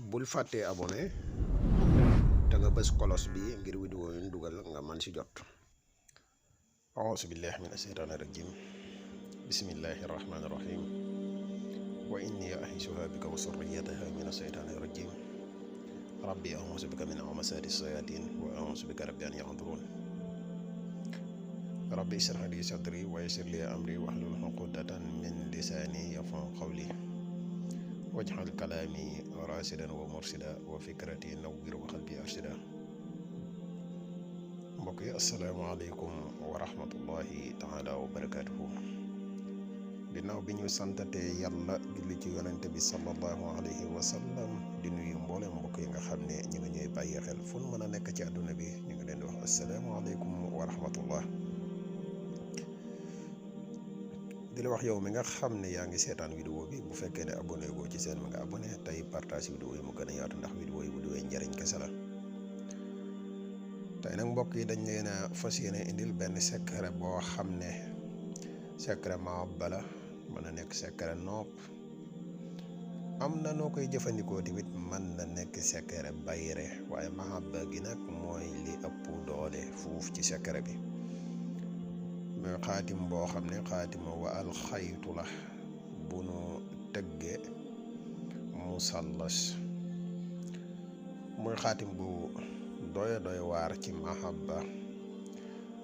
bul fàttee abonné te nga bës kolos bi ngir vidéo yu ñu dugal nga man ci jot. auzu billahi mina sheytaani rajim bismillahi rahmaani rahim wa inni a'iizuha bika wa zurriyyataha mina sheytaani rajim rabbi a'uuzu bika min hamazaati shayaatiin wa a'uuzu bika rabbi an yahduruun rabbi ishrah li sadri wa yassir li amri wahlul uqdatan min lisaani yafqahu qawli waj'al kalaami raasidan wa mursida wa fikrati nawwir wa qalbi arshida. mbokk yi asalaamaaleykum wa rahmatullahi taala wa barakaatuhu. ginnaaw bi ñu santatee yàlla julli ci yonente bi sallallahu alayhi wa sallam di nuyu mboolem mbokk yi nga xam ne ñu ngi ñuy bàyyi xel fu nu mën a nekk ci àdduna bi ñu ngi leen di wax asalaamaaleykum wa rahmatullah. di la wax yow mi nga xam ne yaa ngi seetaan vidéo bi bu fekkee ne abonné goo ci seen mi nga abonné tey partage vidéo yi mu gën a yaatu ndax vidéo yi njariñ kese la. tey nag mbokk yi dañ leen a fas yéene indil benn secret boo xam ne secret mahabba la, mën na nekk secret nopp, am na noo koy jëfandikoo tamit mën na nekk secret bayre, waaye mahabba gi nag mooy li ëpp doole fuuf ci secret bi. mooy xaatim boo xam ne xaatima wa alxaytu la bu nu tëggee musallas, muy xaatim bu doy waar ci mahabba,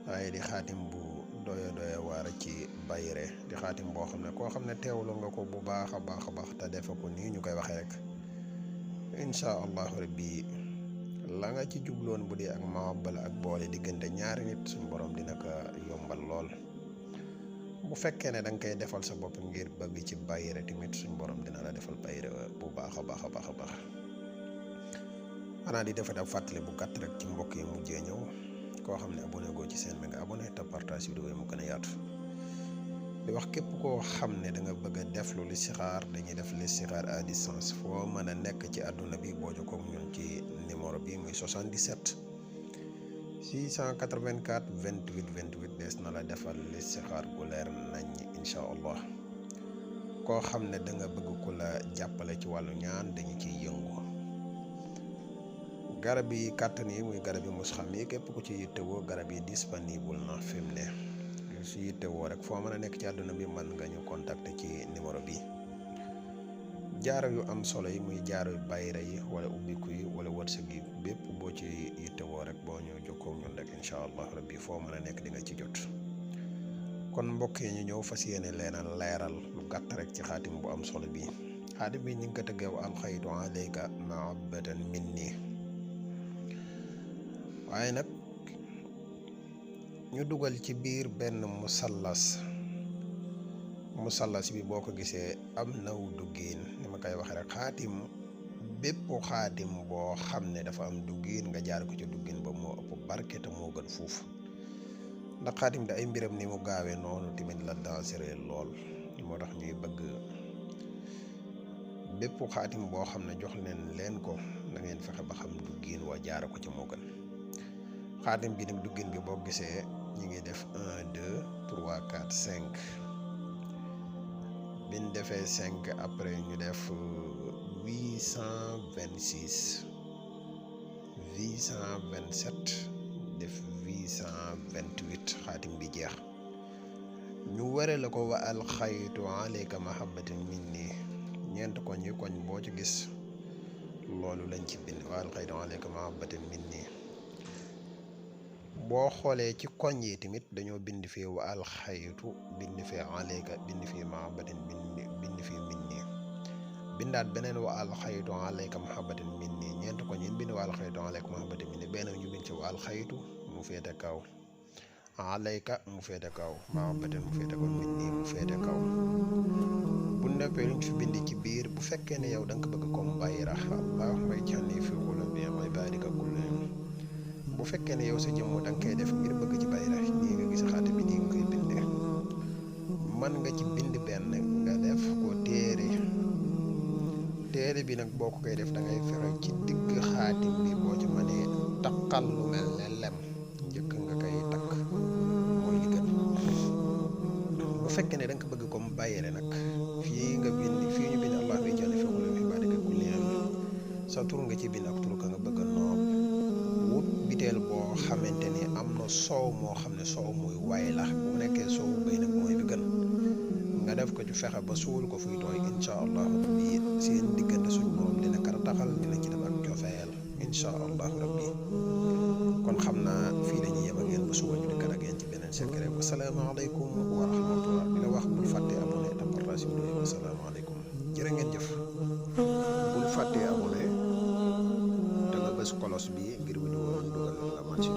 waaye di xaatim bu doy waar ci bayre, di xaatim boo xam ne koo xam ne teewlu nga ko bu baax a baax te defe ko nii ñu koy waxee rek incha allahu rabbi la nga ci jubloon bu dee ak mahabba la ak boole diggante ñaari nit suñu borom dina ko yombal lool. bu fekkee ne da nga koy defal sa bopp ngir bëgg ci bayre tamit suñu borom dina la defal bayre bu baax a baax. xanaa di defal ab fàttali bu gàtt rek ci mbokk yi mujjee ñëw, koo xam ne abonné goo ci seen bi nga abonné te partage vidéo yi mu gën a yaatu. di wax képp koo xam ne da nga bëgg a def lu listixaar, dañuy def listixaar à distance foo mën a nekk ci àdduna bi boo jokkoo ak ñun ci numéro bi muy 77 684 28 28 des na la defal listixaar gu leer nañ incha allah. koo xam ne da nga bëgg ku la jàppale ci wàllu ñaan dañu ciy yëngu. garab yi kàttan yi muy garab yi musxam yi képp ku ci yittewoo garab yi disponible na fi mu ne su yittewoo rek foo mën a nekk ci àdduna bi mën nga ñu contacter ci numéro bi. jaaro yu am solo yi muy jaaro yu bayra yi wala ubbiku yi wala wërsëg yi bépp boo ci yittewoo rek boo ñu jokkoo ñun rek incha allah rabbi foo mën a nekk di nga ci jot. kon mbokk yi ñu ñëw fas yéene leeral lu gàtt rek ci xaatim bu am solo bi. xaatim bi ñu ngi ko tëggee wa alxaytu alayka mahabbatan minni, waaye nag ñu dugal ci biir benn musallas bi boo ko gisee am naw duggiin ni ma koy waxee rek xaatim bépp xaatim boo xam ne dafa am duggiin nga jaar ko ci duggiin ba moo ëpp barke te moo gën fuuf, ndax xaatim da ay mbiram ni mu gaawee noonu tamit la dangereux lool. moo tax ñuy bëgg bépp xaatim boo xam ne jox leen ko na ngeen fexe ba xam duggiin waa jaar ko ci moo gën. xaatim bi nag duggin bi boo gisee ñu ngi def 1 2 3 4 5 biñ defee 5 après ñu def 826 827 def 828 xaatim bi jeex. ñu ware la ko wa alxaytu alayka mahabbatin minni, ñeent koñ yi koñ boo ci gis loolu lañ ci bind wa alxaytu alayka mahabbatin minni. boo xoolee ci koñ yi tamit dañoo bind fii wa alxaytu bind fii alayka bind fii mahabbatin bind fii minni, bindaat beneen wa alxaytu alayka mahabbatin minni. ñeent koñ yi bind wa alxaytu alayka mahabbatin minni, benn ñu bind ci wa alxaytu mu féete kaw, alayka mu féete kaw, mahabbatin mu féete kaw, minni mu féete kaw. bu nekkee luñ fi bind ci biir bu fekkee ne yow da nga ko bëgg comme bayra allahumma ij'alni fi qulubi ibadika kullihim, bu fekkee ne yow sa jëmm da nga koy def ngir bëgg ci bayra nii nga gis xaatim bi nii nga koy bindee, mën nga ci bind benn nga def ko téere bi nag boo ko koy def da ngay fexe ci digg xaatim bi boo ci mënee taqal lu mel ne lem njëkk nga koy takk mooy li gën. bu fekkee ne da nga ko bëgg comme bayre nag fii nga bind fii ñu bind allah sa tur nga ci bind ak tur ka nga bëgg a noob wut biteel boo xamante ni am na soow moo xam ne soow muy waay la bu nekkee soowu béy nag mooy bi gën nga def ko ci fexe ba suul ko fuy tooy incha allahu rabbi seen diggante suñ borom dina karataxal dina ci def ak cofeel incha allahu rabbi kon xam naa fii la ñuy yem ak yéen ba suba ñu dikkat ak yéen ci beneen secret wasalaamaaleykum wa rahmatullah di la wax bul fàtte abonné te partage vidéo yi wasalaamaaleykum jërë ngeen jëf bul fàtte abonné te nga bës kolos bi ngir vidéo dugal nga man si